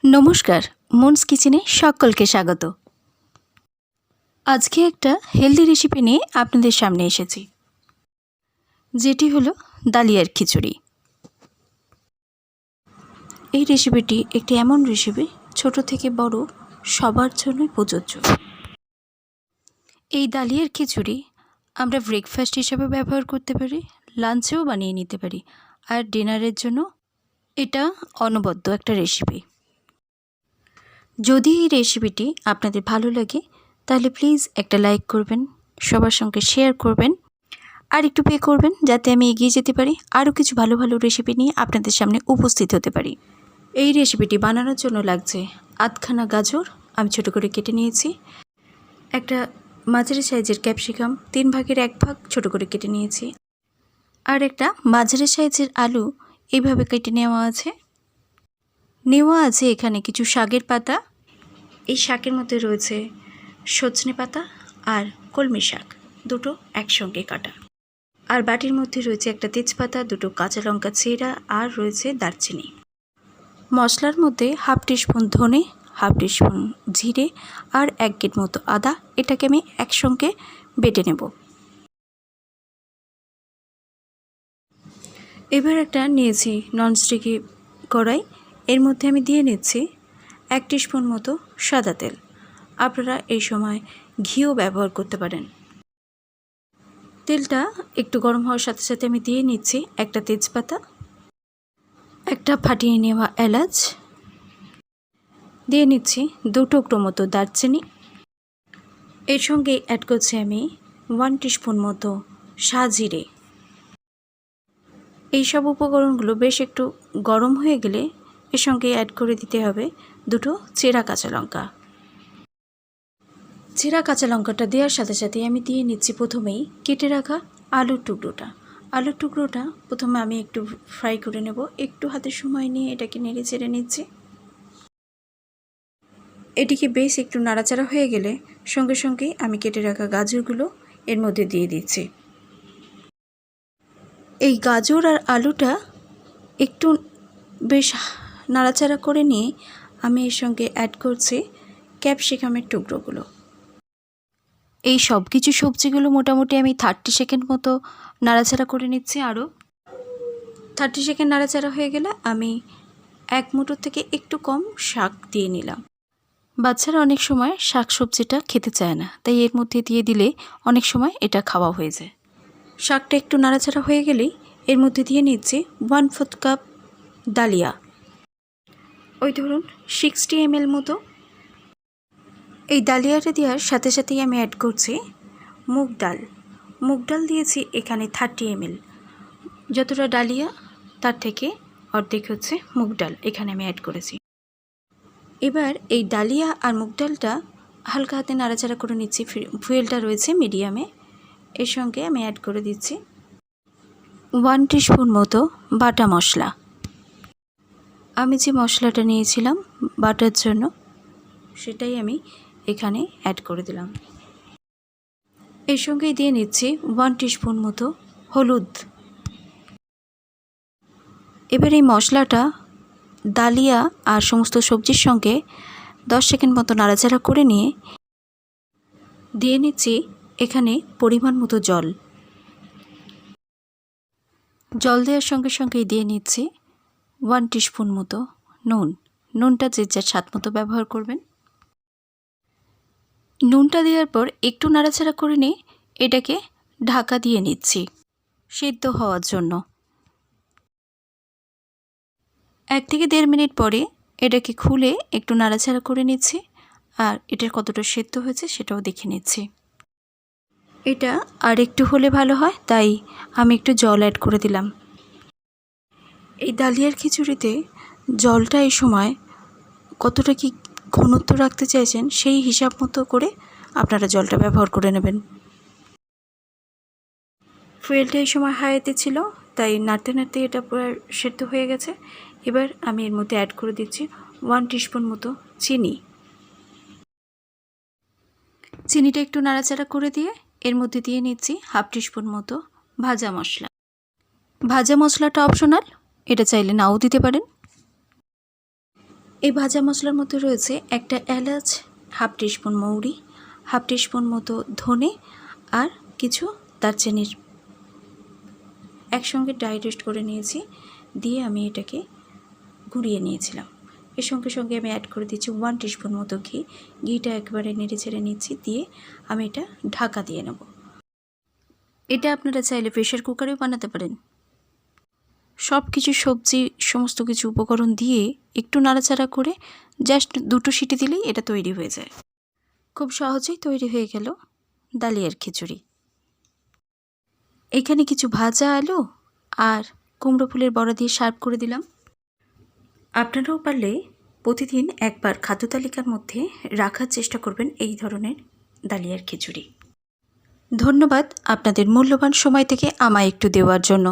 নমস্কার, মুনস কিচেনে সকলকে স্বাগত। আজকে একটা হেলদি রেসিপি নিয়ে আপনাদের সামনে এসেছি, যেটি হলো দালিয়ার খিচুড়ি। এই রেসিপিটি একটি এমন রেসিপি ছোট থেকে বড় সবার জন্যই প্রযোজ্য। এই দালিয়ার খিচুড়ি আমরা ব্রেকফাস্ট হিসেবে ব্যবহার করতে পারি, লাঞ্চেও বানিয়ে নিতে পারি, আর ডিনারের জন্য এটা অনবদ্য একটা রেসিপি। যদি এই রেসিপিটি আপনাদের ভালো লাগে তাহলে প্লিজ একটা লাইক করবেন, সবার সঙ্গে শেয়ার করবেন, আর একটু পে করবেন যাতে আমি এগিয়ে যেতে পারি, আরও কিছু ভালো ভালো রেসিপি নিয়ে আপনাদের সামনে উপস্থিত হতে পারি। এই রেসিপিটি বানানোর জন্য লাগছে আধখানা গাজর আমি ছোট করে কেটে নিয়েছি, একটা মাঝারি সাইজের ক্যাপসিকাম 1/3 ভাগ ছোট করে কেটে নিয়েছি, আর একটা মাঝারি সাইজের আলু এইভাবে কেটে নেওয়া আছে এখানে কিছু শাকের পাতা। এই শাকের মধ্যে রয়েছে সজনে পাতা আর কলমি শাক, দুটো একসঙ্গে কাটা। আর বাটির মধ্যে রয়েছে একটা তেজপাতা, দুটো কাঁচা লঙ্কা চেরা, আর রয়েছে দারচিনি। মশলার মধ্যে 1/2 টিস্পুন ধনে, 1/2 টিস্পুন জিরে, আর 1 গেট মতো আদা। এটাকে আমি একসঙ্গে বেটে নেব। এবার একটা নিয়েছি ননস্টিকি কড়াই, এর মধ্যে আমি দিয়ে নিচ্ছি 1 টিস্পুন মতো সাদা তেল। আপনারা এই সময় ঘিও ব্যবহার করতে পারেন। তেলটা একটু গরম হওয়ার সাথে সাথে আমি দিয়ে নিচ্ছি একটা তেজপাতা, একটা ফাটিয়ে নেওয়া এলাচ, দিয়ে নিচ্ছি 2 টুকরো মতো দারচিনি। এর সঙ্গে অ্যাড করছি আমি 1 টিস্পুন মতো সাজিরে। এই সব উপকরণগুলো বেশ একটু গরম হয়ে গেলে এর সঙ্গে অ্যাড করে দিতে হবে 2টো চেরা কাঁচা লঙ্কা। চেরা কাঁচা লঙ্কাটা দেওয়ার সাথে সাথে আমি দিয়ে নিচ্ছি প্রথমেই কেটে রাখা আলুর টুকরোটা প্রথমে আমি একটু ফ্রাই করে নেব। একটু হাতে সময় নিয়ে এটাকে নেড়ে চেড়ে নিচ্ছি। এটিকে বেশ একটু নাড়াচাড়া হয়ে গেলে সঙ্গে সঙ্গেই আমি কেটে রাখা গাজরগুলো এর মধ্যে দিয়ে দিচ্ছি। এই গাজর আর আলুটা একটু বেশ নাড়াচাড়া করে নিয়ে আমি এর সঙ্গে অ্যাড করছি ক্যাপসিকামের টুকরোগুলো। এই সব কিছু সবজিগুলো মোটামুটি আমি 30 সেকেন্ড মতো নাড়াচাড়া করে নিচ্ছি। আরও 30 সেকেন্ড নাড়াচাড়া হয়ে গেলে আমি 1 মুঠো থেকে একটু কম শাক দিয়ে নিলাম। বাচ্চারা অনেক সময় শাক সবজিটা খেতে চায় না, তাই এর মধ্যে দিয়ে দিলে অনেক সময় এটা খাওয়া হয়ে যায়। শাকটা একটু নাড়াচাড়া হয়ে গেলেই এর মধ্যে দিয়ে নিচ্ছি 1/4 কাপ ডালিয়া, ওই ধরুন 60 ml মতো। এই ডালিয়াটা দেওয়ার সাথে সাথেই আমি অ্যাড করছি মুগ ডাল দিয়েছি এখানে 30 ml। যতটা ডালিয়া তার থেকে অর্ধেক হচ্ছে মুগ ডাল এখানে আমি অ্যাড করেছি। এবার এই ডালিয়া আর মুগ ডালটা হালকা হাতে নাড়াচাড়া করে নিচ্ছি। ফুয়েলটা রয়েছে মিডিয়ামে। এর সঙ্গে আমি অ্যাড করে দিচ্ছি 1 টিস্পুন মতো বাটা মশলা। আমি যে মশলাটা নিয়েছিলাম বাটার জন্য সেটাই আমি এখানে অ্যাড করে দিলাম। এর সঙ্গেই দিয়ে নিচ্ছি 1 টিস্পুন মতো হলুদ। এবার এই মশলাটা ডালিয়া আর সমস্ত সবজির সঙ্গে 10 সেকেন্ড মতো নাড়াচাড়া করে নিয়ে দিয়ে নিচ্ছি এখানে পরিমাণ মতো জল দেওয়ার সঙ্গে সঙ্গেই দিয়ে নিচ্ছি 1 টিস্পুন মতো নুনটা যে যার স্বাদ মতো ব্যবহার করবেন। নুনটা দেওয়ার পর একটু নাড়াচাড়া করে নিয়ে এটাকে ঢাকা দিয়ে নিচ্ছি সিদ্ধ হওয়ার জন্য। 1 থেকে 1.5 মিনিট পরে এটাকে খুলে একটু নাড়াচাড়া করে নিচ্ছি, আর এটার কতটা সেদ্ধ হয়েছে সেটাও দেখে নিচ্ছি। এটা আর একটু হলে ভালো হয়, তাই আমি একটু জল অ্যাড করে দিলাম। এই ডালিয়ার খিচুড়িতে জলটা এই সময় কতটা কি ঘনত্ব রাখতে চাইছেন সেই হিসাব মতো করে আপনারা জলটা ব্যবহার করে নেবেন। ফুয়েলটা এই সময় হাইতে ছিল, তাই নাড়তে নাড়তে এটা পুরো সেদ্ধ হয়ে গেছে। এবার আমি এর মধ্যে অ্যাড করে দিচ্ছি 1 টিস্পুন মতো চিনিটা একটু নাড়াচাড়া করে দিয়ে এর মধ্যে দিয়ে নিচ্ছি 1/2 টিস্পুন মতো ভাজা মশলা। ভাজা মশলাটা অপশনাল, এটা চাইলে নাও দিতে পারেন। এই ভাজা মশলার মধ্যে রয়েছে একটা এলাচ, হাফ টিস্পুন মৌরি, হাফ টিস্পুন মতো ধনে আর কিছু দারচিনির একসঙ্গে ড্রাই রোস্ট করে নিয়েছি। দিয়ে আমি এটাকে গুঁড়িয়ে নিয়েছিলাম। এর সঙ্গে সঙ্গে আমি অ্যাড করে দিচ্ছি 1 টিস্পুন মতো ঘি। ঘিটা একবারে নেড়ে ছেড়ে নিচ্ছি, দিয়ে আমি এটা ঢাকা দিয়ে নেব। এটা আপনারা চাইলে প্রেশার কুকারেও বানাতে পারেন। সব কিছু সবজি, সমস্ত কিছু উপকরণ দিয়ে একটু নাড়াচাড়া করে জাস্ট 2টো সিটি দিলেই এটা তৈরি হয়ে যায়। খুব সহজেই তৈরি হয়ে গেল ডালিয়ার খিচুড়ি। এখানে কিছু ভাজা আলু আর কুমড়ো ফুলের বড়া দিয়ে সার্ভ করে দিলাম। আপনারাও পারলে প্রতিদিন একবার খাদ্য তালিকার মধ্যে রাখার চেষ্টা করবেন এই ধরনের ডালিয়ার খিচুড়ি। ধন্যবাদ আপনাদের মূল্যবান সময় থেকে আমায় একটু দেওয়ার জন্য।